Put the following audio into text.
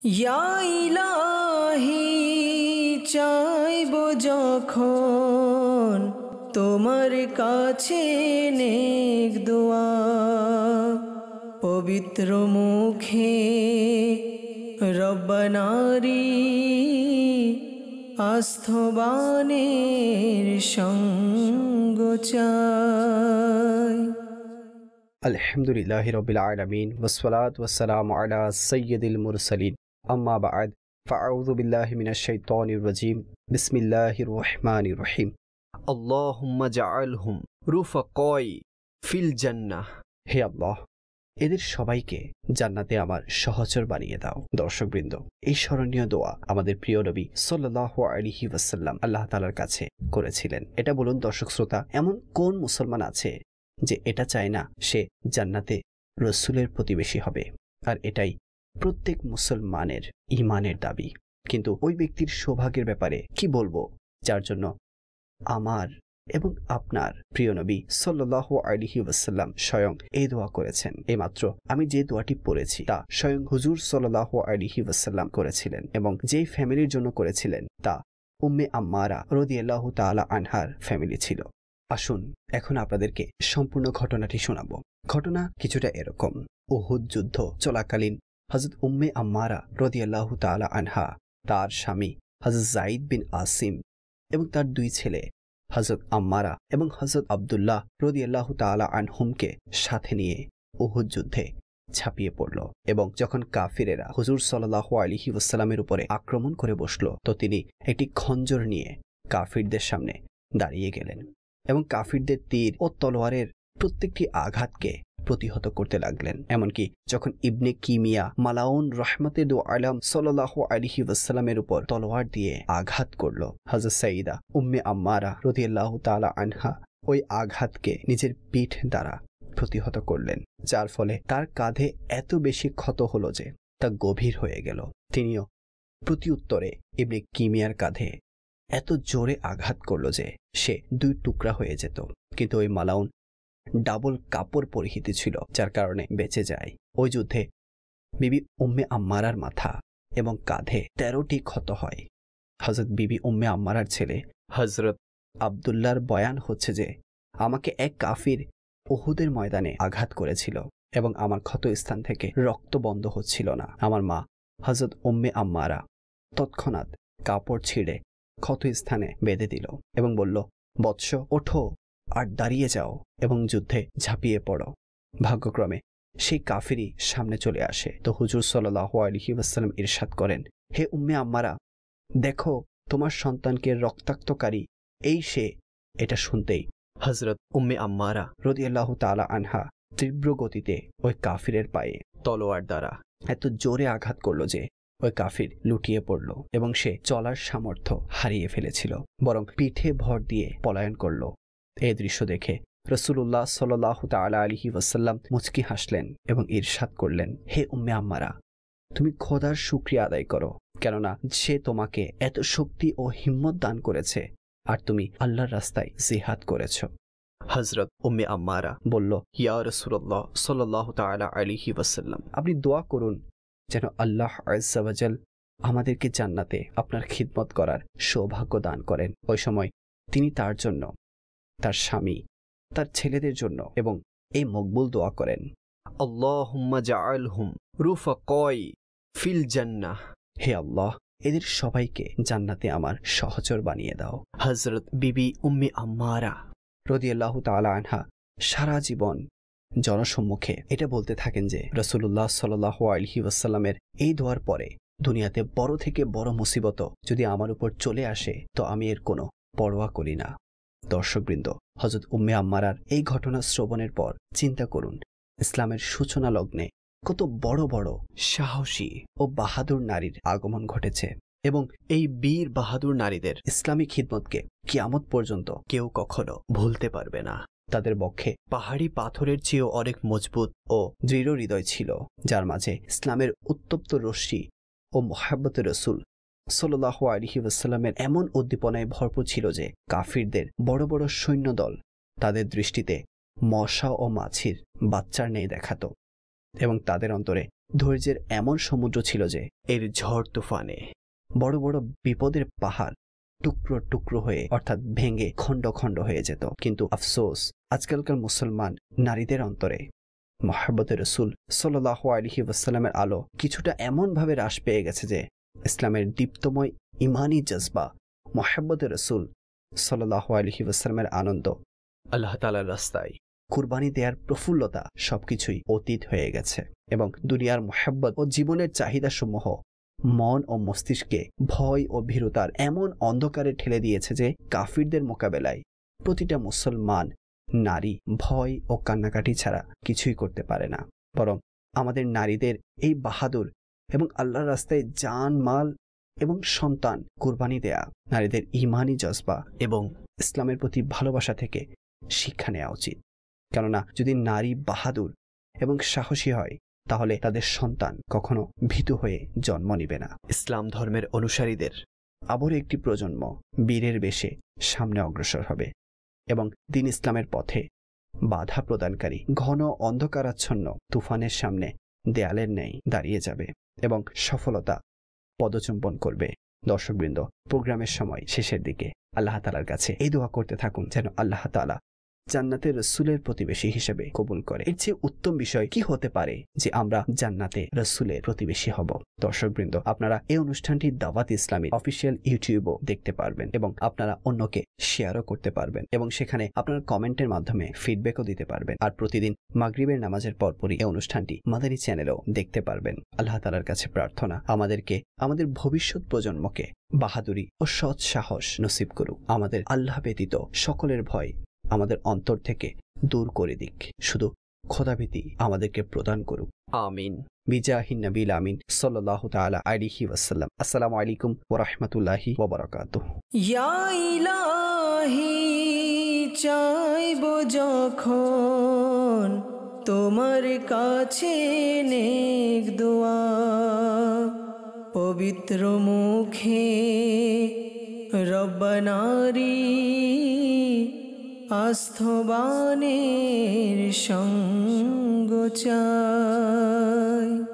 ইয়া ইলাহি চাইব যখন তোমার কাছে নেক দোয়া, পবিত্র মুখে রব্বানারি আস্থবানের সঙ্গ চাই। আলহামদুলিল্লাহি রাব্বিল আলামিন ওয়াসসালাতু ওয়াসসালামু আলা সাইয়্যিদিল মুরসালিন আম্মা বা'দ ফাআউযু বিল্লাহি মিনাশ শাইতানির রাজীম বিসমিল্লাহির রহমানির রহিম আল্লাহুম্মা জাআলহুম রুফাকাই ফিল জান্নাহ। হে আল্লাহ, এদের সবাইকে জান্নাতে আমার সহচর বানিয়ে দাও। দর্শকবৃন্দ, এই স্মরণীয় দোয়া আমাদের প্রিয় নবী সাল্লাল্লাহু আলাইহি ওয়াসাল্লাম আল্লাহ তাআলার কাছে করেছিলেন। এটা বলুন দর্শক শ্রোতা, এমন কোন মুসলমান আছে যে এটা চায় না সে জান্নাতে রসুলের প্রতিবেশী হবে? আর এটাই প্রত্যেক মুসলমানের ঈমানের দাবি। কিন্তু ওই ব্যক্তির সৌভাগ্যের ব্যাপারে কি বলবো, যার জন্য আমার এবং আপনার প্রিয় নবী সাল্লাল্লাহু আলাইহি ওয়াসাল্লাম স্বয়ং এই দোয়া করেছেন। এইমাত্র আমি যে দোয়াটি পড়েছি তা স্বয়ং হুজুর সাল্লাল্লাহু আলাইহি ওয়াসাল্লাম করেছিলেন, এবং যেই ফ্যামিলির জন্য করেছিলেন তা উম্মে আম্মারা রাদিয়াল্লাহু তাআলা আনহার ফ্যামিলি ছিল। আসুন এখন আপনাদেরকে সম্পূর্ণ ঘটনাটি শোনাবো। ঘটনা কিছুটা এরকম: উহুদ যুদ্ধ চলাকালীন হযরত উম্মে আম্মারা রাদিয়াল্লাহু তাআলা আনহা তার স্বামী হযরত যায়েদ বিন আসিম এবং তার দুই ছেলে হযরত আম্মারা এবং হযরত আব্দুল্লাহ রাদিয়াল্লাহু তাআলা আনহুমকে সাথে নিয়ে উহুদ যুদ্ধে ঝাঁপিয়ে পড়ল। এবং যখন কাফিরেরা হুজুর সাল্লাল্লাহু আলাইহি ওয়াসাল্লামের উপরে আক্রমণ করে বসলো, তো তিনি একটি খঞ্জর নিয়ে কাফিরদের সামনে দাঁড়িয়ে গেলেন এবং কাফিরদের তীর ও তলোয়ারের প্রত্যেকটি আঘাতকে প্রতিহত করতে লাগলেন। এমনকি যখন ইবনে কিমিয়া মালাউন রহমতে দো আলম সাল্লাল্লাহু আলাইহি ওয়াসাল্লামের উপর তলোয়ার দিয়ে আঘাত করল, হযরত সাইয়্যিদা উম্মে আম্মারা রাদিয়াল্লাহু তাআলা আনহা ওই আঘাতকে নিজের পিঠ দ্বারা প্রতিহত করলেন, যার ফলে তার কাঁধে এত বেশি ক্ষত হলো যে তা গভীর হয়ে গেল। তিনিও প্রতিউত্তরে ইবনে কিমিয়ার কাঁধে এত জোরে আঘাত করলো যে সে দুই টুকরা হয়ে যেত। কিন্তু ওই মালাউন ডাবল কাপড় পরিহিত ছিল, যার কারণে বেঁচে যায়। ওই যুদ্ধে বিবি উম্মে আম্মারার মাথা এবং কাঁধে 13টি ক্ষত হয়। হযরত বিবি উম্মে আম্মারার ছেলে হযরত আব্দুল্লাহর বয়ান হচ্ছে যে আমাকে এক কাফির উহুদের ময়দানে আঘাত করেছিল এবং আমার ক্ষত স্থান থেকে রক্ত বন্ধ হচ্ছিল না। আমার মা হযরত উম্মে আম্মারা তৎক্ষণাৎ কাপড় ছিঁড়ে ক্ষত স্থানে বেঁধে দিল এবং বলল, বৎস, ওঠো আর দাঁড়িয়ে যাও এবং যুদ্ধে ঝাঁপিয়ে পড়ো। ভাগ্যক্রমে সেই কাফিরই সামনে চলে আসে। তো হুজুর সাল্লাল্লাহু আলাইহি ওয়াসাল্লাম ইরশাদ করেন, হে উম্মে আম্মারা, দেখো তোমার সন্তানকে রক্তাক্তকারী এই সে। এটা শুনতেই হযরত উম্মে আম্মারা রাদিয়াল্লাহু তাআলা আনহা তীব্র গতিতে ওই কাফিরের পায়ে তলোয়ার দ্বারা এত জোরে আঘাত করলো যে ওই কাফির লুটিয়ে পড়ল এবং সে চলার সামর্থ্য হারিয়ে ফেলেছিল, বরং পিঠে ভর দিয়ে পলায়ন করল। এই দৃশ্য দেখে রাসূলুল্লাহ সাল্লাল্লাহু তাআলা আলাইহি ওয়াসাল্লাম মুচকি হাসলেন এবং ইরশাদ করলেন, হে উম্মে আম্মারা, তুমি খোদার শুকরিয়া আদায় করো, কেননা সে তোমাকে এত শক্তি ও হিম্মত দান করেছে আর তুমি আল্লাহর রাস্তায় জিহাদ করেছ। হযরত উম্মে আম্মারা বলল, ইয়া রাসূলুল্লাহ সাল্লাল্লাহু তাআলা আলাইহি ওয়াসাল্লাম, আপনি দোয়া করুন যেন আল্লাহ আযজা ওয়া জাল আমাদেরকে জান্নাতে আপনার খিদমত করার সৌভাগ্য দান করেন। ওই সময় তিনি তার জন্য, তার স্বামী, তার ছেলেদের জন্য এবং এই মকবুল দোয়া করেন, আল্লাহুম্মা জাআলহুম রুফাকাই ফিল জান্নাহ। হে আল্লাহ, এদের সবাইকে জান্নাতে আমার সহচর বানিয়ে দাও। হযরত বিবি উম্মে আম্মারা রাদিয়াল্লাহু তাআলা আনহা সারা জীবন জনসম্মুখে এটা বলতে থাকেন যে রাসূলুল্লাহ সাল্লাল্লাহু আলাইহি ওয়াসাল্লামের এই দোয়ার পরে দুনিয়াতে বড় থেকে বড় মুসিবত যদি আমার উপর চলে আসে তো আমি এর কোনো পরোয়া করি না। দর্শকবৃন্দ, হযরত উম্মে আম্মারার এই ঘটনা শ্রবণের পর চিন্তা করুন, ইসলামের সূচনা লগ্নে কত বড় বড় সাহসী ও বাহাদুর নারীর আগমন ঘটেছে, এবং এই বীর বাহাদুর নারীদের ইসলামী খিদমতকে কিয়ামত পর্যন্ত কেউ কখনো ভুলতে পারবে না। তাদের বক্ষে পাহাড়ি পাথরের চেয়েও অনেক মজবুত ও দৃঢ় হৃদয় ছিল, যার মাঝে ইসলামের উত্তপ্ত রশ্মি ও মুহাব্বতে রাসূল সাল্লাল্লাহু আলাইহি ওয়াসাল্লামের এমন উদ্দীপনায় ভরপুর ছিল যে কাফিরদের বড় বড় সৈন্যদল তাদের দৃষ্টিতে মশা ও মাছির বাচ্চার নেই দেখাতো এবং তাদের অন্তরে ধৈর্যের এমন সমুদ্র ছিল যে এর ঝড় তুফানে বড় বড় বিপদের পাহাড় টুকরো টুকরো হয়ে অর্থাৎ ভেঙে খণ্ড খণ্ড হয়ে যেত। কিন্তু আফসোস, আজকালকার মুসলমান নারীদের অন্তরে মুহাব্বতে রাসূল সাল্লাল্লাহু আলাইহি ওয়াসাল্লামের আলো কিছুটা এমনভাবে হ্রাস পেয়ে গেছে যে ইসলামের দীপ্তময় ইমানি জজবা, মুহাব্বতে রাসূল সাল্লাল্লাহু আলাইহি ওয়াসাল্লামের আনন্দ, আল্লাহ তাআলার রাস্তায় কুরবানি দেওয়ার প্রফুল্লতা সবকিছুই অতীত হয়ে গেছে এবং দুনিয়ার মুহাব্বত ও জীবনের চাহিদাসমূহ মন ও মস্তিষ্কে ভয় ও ভীরুতার এমন অন্ধকারে ঠেলে দিয়েছে যে কাফিরদের মোকাবেলায় প্রতিটা মুসলমান নারী ভয় ও কান্নাকাটি ছাড়া কিছুই করতে পারে না। বরং আমাদের নারীদের এই বাহাদুর এবং আল্লাহর রাস্তায় জান মাল এবং সন্তান কুরবানি দেয়া নারীদের ইমানি জজবা এবং ইসলামের প্রতি ভালোবাসা থেকে শিক্ষা নেওয়া উচিত। কেননা যদি নারী বাহাদুর এবং সাহসী হয় তাহলে তাদের সন্তান কখনো ভীতু হয়ে জন্ম নিবে না। ইসলাম ধর্মের অনুসারীদের আবারও একটি প্রজন্ম বীরের বেশে সামনে অগ্রসর হবে এবং দ্বীন ইসলামের পথে বাধা প্রদানকারী ঘন অন্ধকারাচ্ছন্ন তুফানের সামনে দেয়ালের ন্যায় দাঁড়িয়ে যাবে এবং সফলতা পদচুম্বন করবে। দর্শকবৃন্দ, প্রোগ্রামের সময় শেষের দিকে আল্লাহ তাআলার কাছে এই দোয়া করতে থাকুন যেন আল্লাহ তাআলা জান্নাতে রাসূলের প্রতিবেশী হিসেবে কবুল করে। এর চেয়ে উত্তম বিষয় কি হতে পারে যে আমরা জান্নাতে রাসূলের প্রতিবেশী হব। দর্শকবৃন্দ, আপনারা এই অনুষ্ঠানটি দাওয়াত ইসলামী অফিসিয়াল ইউটিউবও দেখতে পারবেন এবং আপনারা অন্যকে শেয়ারও করতে পারবেন এবং সেখানে আপনার কমেন্টের মাধ্যমে ফিডব্যাকও দিতে পারবেন। আর প্রতিদিন মাগরিবের নামাজের পরপরই এই অনুষ্ঠানটি মাদানী চ্যানেলেও দেখতে পারবেন। আল্লাহ তাআলার কাছে প্রার্থনা আমাদেরকে আমাদের ভবিষ্যৎ প্রজন্মকে বাহাদুরি ও সৎ সাহস নসিব করুক। আমাদের আল্লাহ ব্যতীত সকলের ভয় আমাদের অন্তর থেকে দূর করে দিক। শুধু খোদাভীতি আমাদেরকে প্রদান করুক। আমিন। বিজাহিন নবীল আমিন সাল্লাল্লাহু তাআলা আলাইহি ওয়াসাল্লাম। আসসালামু আলাইকুম ওয়া রাহমাতুল্লাহি ওয়া বারাকাতুহু। ইয়া ইলাহি চাইবো যখন তোমার কাছে নেক দোয়া, পবিত্র মুখে রব্বানারি আস্থবানের সঙ্গ চাই।